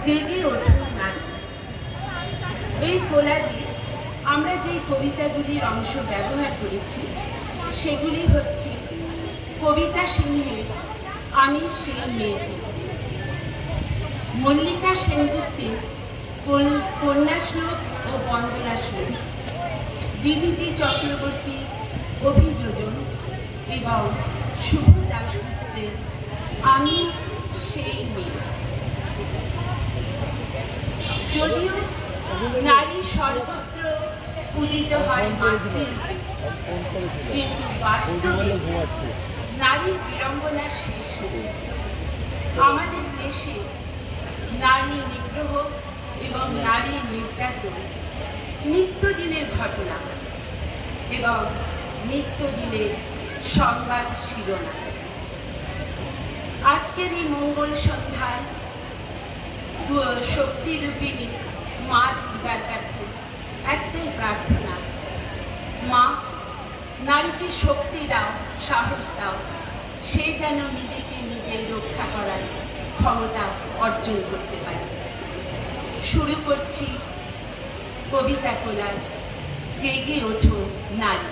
জেগে ওঠো নারী। এই কোলাজে আমরা যে কবিতাগুলির অংশ ব্যবহার করেছি সেগুলি হচ্ছে কবিতা সিংহের আমি সেই মেয়েটি, মল্লিকা সেনগুপ্তের কন্যাশ্লোক ও বন্দনা শ্লোক, বিদিতি চক্রবর্তী অভিযোজন এবং শুভ দাশগুপ্তের আমি সেই মেয়ে। যদিও নারী সর্বত্র পূজিত হয় মাতৃরূপে, কিন্তু বাস্তবে নারীর বিড়ম্বনা শেষ নেই। আমাদের দেশে নারী নিগ্রহ এবং নারী নির্যাতন নিত্যদিনের ঘটনা এবং নিত্যদিনের সংবাদ শিরোনাম। আজকের এই মঙ্গল সন্ধ্যায় শক্তিরূপিণী মা দুর্গার কাছে একটাই প্রার্থনা, মা নারীকে শক্তি দাও, সাহস দাও, সে যেন নিজেকে নিজেই রক্ষা করার ক্ষমতা অর্জন করতে পারে। শুরু করছি কবিতা কোলাজ জেগে ওঠো নারী।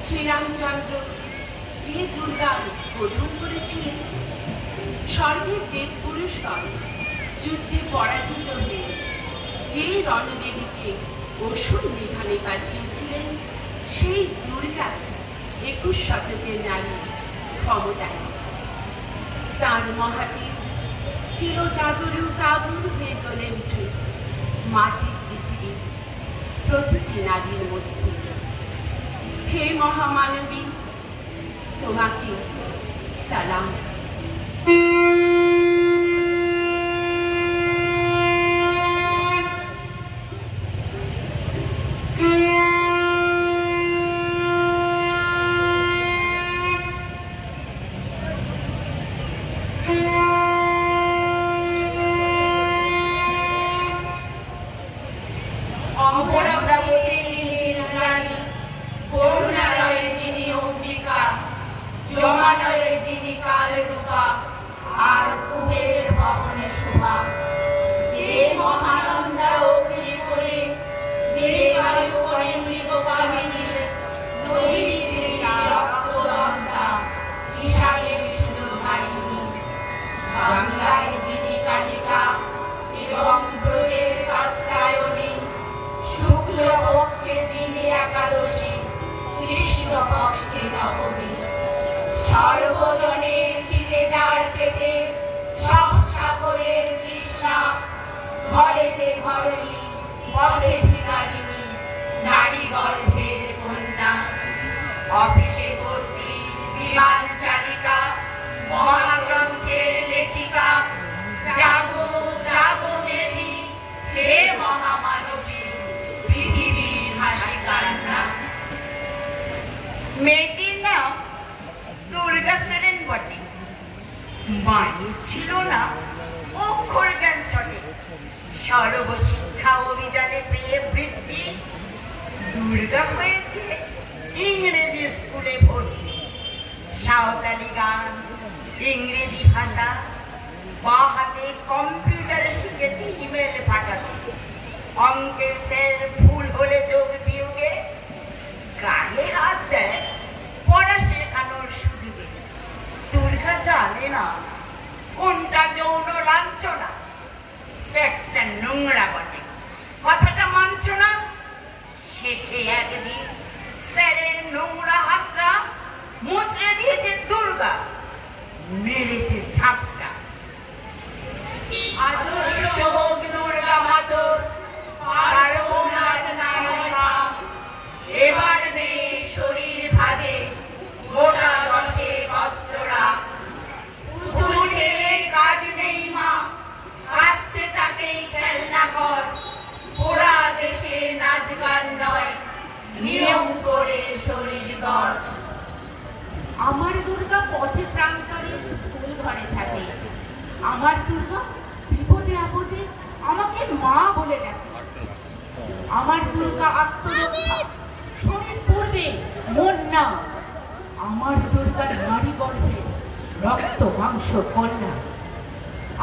শ্রীরামচন্দ্র যে দুর্গা বোধন করেছিলেন, স্বর্গের দেব পুরুষগণ যুদ্ধে পরাজিত হয়ে যে রণদেবীকে অসুর নিধনে পাঠিয়েছিলেন, সেই দুর্গা 21 শতকের নারী ক্ষমতায়। তাঁর মহাতীর চিরজাগরু কাগুর হয়ে জ্বলে উঠে মাটির পৃথিবী প্রতিটি নারীর মধ্যে। হে মহামানবী, তোমাকে সালাম। সর্বজনের খিদে যার পেটে, সব সাগরের তৃষ্ণা, ঘরে যে ঘরলি পথে ভিখারিণী, নারী গর্ভের কন্যা। অফিসে ভর্তি বিমান চালিকা, মহাগ্রন্থের লেখিকা, জাগো জাগো দেবী, হে মহামানবী, পৃথিবীর হাসি কান্না। মেয়েটির নাম দুর্গা সেরেন বটে। মায়ের ছিল না অক্ষর জ্ঞান সটে, সর্বশিক্ষা অভিযানে পেয়ে বৃত্তি। দুর্গা হয়েছে ইংরেজি স্কুলে ভর্তি। সাঁওতালি গান, ইংরেজি ভাষা, বা হাতে কম্পিউটার শিখেছে ইমেল পাঠাতে। অঙ্কের স্যার ভুল হলে যোগ বিয়োগে গায়ে হাত দেয় পড়া শেখানোর সুযোগে। দুর্গা জানে না কোনটা যৌন লাঞ্ছনা, সেটটা নোংরা বটে, কথাটা মানছ না। শেষে একদিন স্যারের নোংরা হাতটা মুচড়ে দিয়েছে দুর্গা, মেরেছে ঝাপটা। আদর্শ হোক দুর্গা মাতর, পারবো নাচ নামা, এবার মেয়ে শরীর ভাজে গোটা 10 বস্ত্ররা। পুতুল খেলে কাজ নেই মা, কাস্তে তাকেই খেলনা কর। পুরা দেশে নাচ গান নয়, নিয়ম করে শরীর গড়। আমার দুর্গা পথে প্রান্তরে স্কুল ঘরে থাকে, আমার দুর্গা বিপদে আপদে আমাকে মা বলে ডাকে। আমার দুর্গা আত্মরক্ষা, শরীর পড়বে মন না। আমার দুর্গা নারী গর্ভে রক্ত মাংস কন্যা।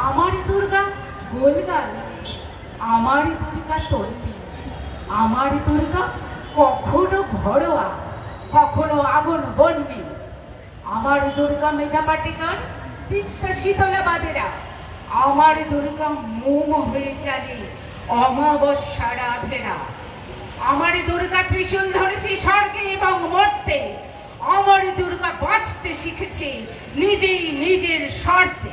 আমার দুর্গা গোলগাল, আমার দুর্গা তন্বী, আমার দুর্গা কখনো ঘরোয়া, কখনো আগুন বন্যে। আমার দুর্গা মেধা পাটিকার, তিস্তা শীতলা বাদেরা। আমার দুর্গা মোম হয়ে চলে অমাবস্যা রাধেরা। আমার দুর্গা ত্রিশূল ধরেছে স্বর্গে এবং মর্তে। আমার দুর্গা বাঁচতে শিখেছে নিজেই নিজের স্বার্থে।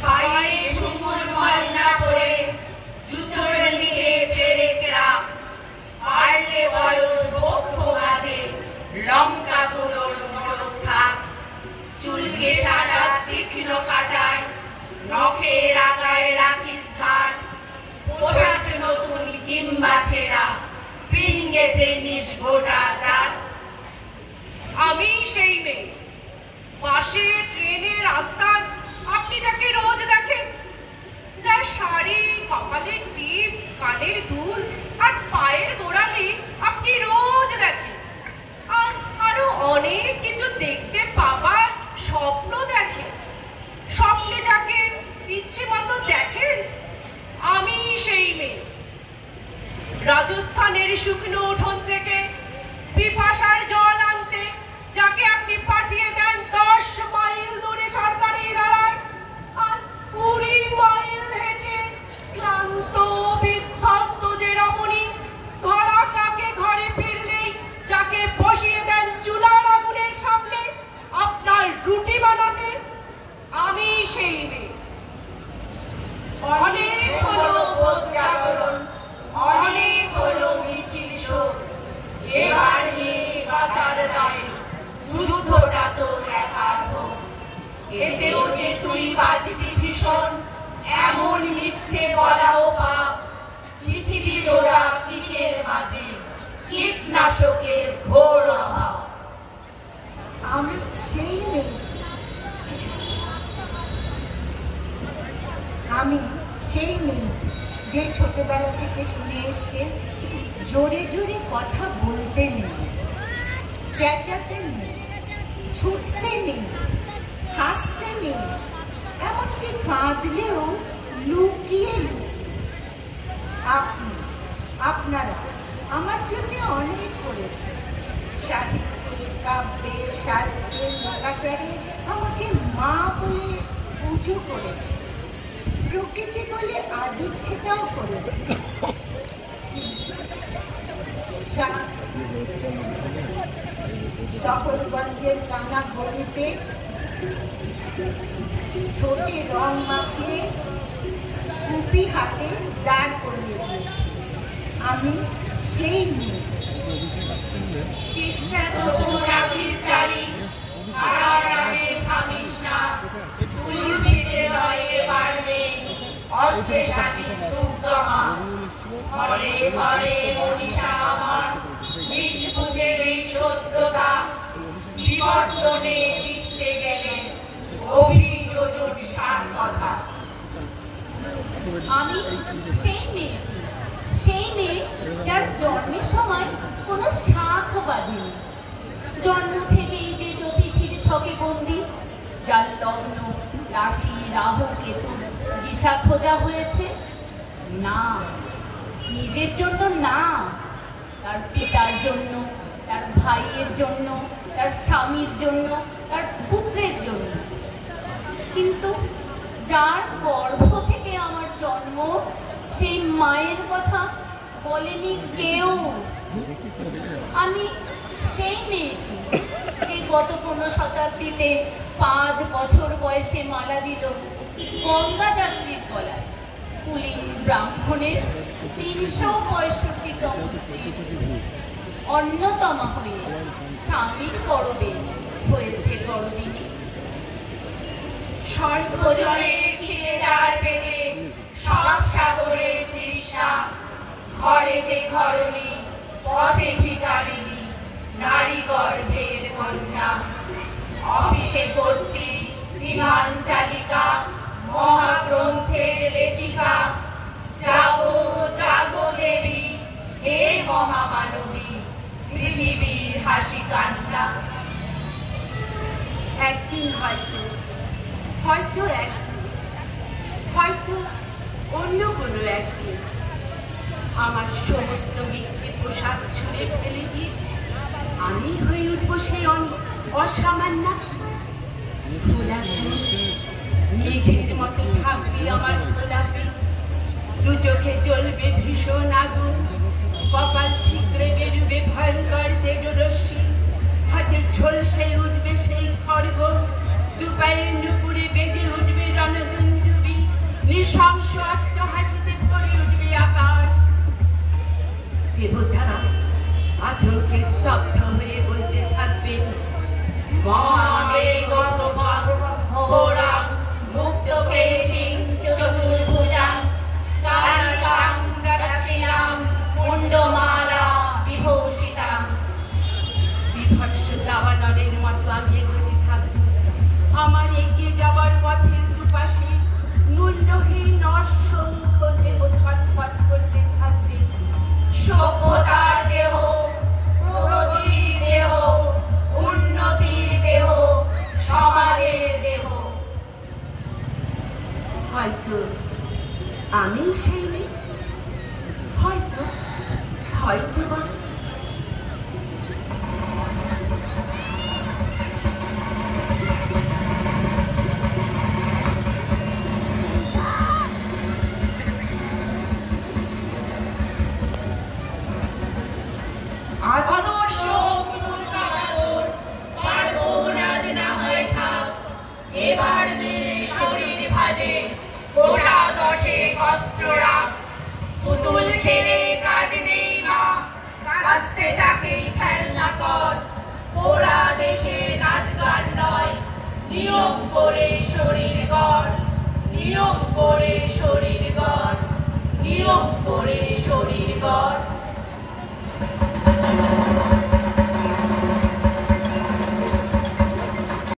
পায়ে ঝুমুর মাল্লা পরে জুতোর নিচে পেরেকরা, পারলে বয়স বক্ষ বাঁধে লঙ্কা গুলোর মরক থাক। চুলকে সাদা তীক্ষ্ণ কাটায়, নখের আগায় রাখিস ধান। পোশাক নতুন কিংবা ছেঁড়া, পিঙ্গেতে নিস গোটা চার। আমি সেই মেয়ে, বাসে ট্রেনে রাস্তায় আপনি যাকে রোজ দেখেন, যার শাড়ি, কপালে টিপ, কানের দুল আর পায়ের গোড়ালি আপনি রোজ দেখেন। আর আরো অনেক কিছু দেখতে পাবার স্বপ্ন দেখেন। স্বপ্নে যাকে ইচ্ছে মতো দেখেন, আমি সেই মেয়ে। রাজস্থানের শুকনো উঠোন থেকে পিপাসার জল আনতে যাকে আপনি পাঠিয়ে দেন 10 মাইল দূরে সরকারি দাঁড়ায়, আর 20 মাইল হেঁটে ক্লান্ত বিধ্বস্ত যে রমণী ঘোড়া কাকে ঘরে ফিরলেই যাকে বসিয়ে দেন চুলার আগুনের সামনে আপনার রুটি বানাতে, আমি সেই মেয়ে। অনেক হলো বোধ জাগরণ, অনেক হলো মিছিল শোক। এবার নিয়ে বাঁচার দায়, যুদ্ধটা তোর একার হোক। এতেও যে তুই বাজবি ভীষণ, এমন মিথ্যে বলাও পাপ। পৃথিবী জোড়া কীটের মাঝে কীটনাশকের ঘোর অভাব। আমি সেই মেয়ে, আমি সেই মেয়ে যে ছোটবেলা থেকে শুনে এসছে জোরে জোরে কথা বলতে নেই, চেঁচাতে নেই, ছুটতে নেই, হাসতে নেই, এমনকি কাঁদলেও লুকিয়ে লুকিয়ে। আপনারা আমার জন্য অনেক করেছেন। সাহিত্যে, কাব্যে, শাস্ত্রে, লোকাচারে আমাকে মা বলে পুজো করেছে, প্রকৃতি বলে আদিক্ষেতাও করেছে। শহরগঞ্জের কানা গলিতে ঠোঁটে রং মাখিয়ে কুপি হাতে দাঁড় করিয়ে দিয়েছি। আমি সেই মেয়ে। চেষ্টা তবু রাখিস জারি, হারার আগে থামিস না। তুই পিঠে লয়ে বাড়বে, অস্ত্রে সাজিস দুর্গমা। ঘরে ঘরে মনীষা আমার, বিষ বুঝে সত্যতা। বিবর্তনে টিকতে গেলে অভিযোজন সার কথা। আমি সেই মেয়েটি, সেই মেয়ে যার জন্মের সময় কোনো শাখ বাঁধেনি। জন্ম থেকেই যে জ্যোতিষীর ছকে বন্দি, যার লগ্ন, রাশি, রাহু, কেতু দিশা খোঁজা হয়েছে। না, নিজের জন্য না, তার পিতার জন্য, তার ভাইয়ের জন্য, তার স্বামীর জন্য, তার পুত্রের জন্য। কিন্তু যার গর্ভ থেকে আমার জন্ম, সেই মায়ের কথা বলেনি কেউ। আমি সেই মেয়েটি যে গত 15 শতাব্দীতে 5 বছর বয়সে মালা দিল গঙ্গা যাত্রীর গলায়, কুলীন ব্রাহ্মণের 365তম অন্যতমা হয়ে স্বামীর গর্বে হয়েছে গর্বিনী। স্বর্গজলে খিদে যার পেটে, সব সাগরের তৃষ্ণা। ঘরে যে ঘরণী, পথে ভিখারিণী, নারী গর্ভের কন্যা। অফিসে ভর্তি বিমান চালিকা, হয়তো একদিন, হয়তো অন্য কোনো একদিন আমার সমস্ত মিথ্যে পোশাক ছুঁড়ে ফেলে দিয়ে আমি হয়ে উঠবো সেই অসামান্য। খোলা চোখ, মেঘের মতো থাকবে আমার খোলাপি, দু চোখে জ্বলবে ভীষণ আগুন, কপাল ঠিকরে বেরুবে ভয়ঙ্কর তেজরশ্মি, হাতে ঝলসে উঠবে সেই খড়গ, দু পায়ের নুপুরে বেজে উঠবে রণদুন্দুবি, নৃশংস অট্টহাসিতে ভরে উঠবে আকাশ। দেবতারা আতঙ্কে স্তব্ধ হয়ে বলতে থাকবেন, মহামেঘপ্রভা ঘোরা মুক্তকেশী চতুর্ভুজা কালিকাং দক্ষিণাং মুণ্ডমালা বিভূষিতা। বিভৎস দাবানলের মতো আমি এগোতে থাকব। আমার এগিয়ে যাওয়ার পথের দুপাশে মূল্যহীন অসংখ্য দেহ ছটফট করতে থাকবে। সভ্যতার দেহ, প্রগতির দেহ, উন্নতির দেহ, সমাজের দেহ। হয়তো আমি সেই মেয়ে, হয়তো হয়তো বা আদর্শ দুর্গা আদর পার্বণ আজ না হয় থাক, এবার মেয়ে শরীর ভাজে গোটা দশে অস্ত্র রাখ। পুতুল খেলে কাজ নেই মা, কাস্তে তাকেই খেলনা কর। পোড়া দেশে নাচ গান নয়, নিয়ম করে শরীর গড়, নিয়ম করে শরীর গড়, নিয়ম করে শরীর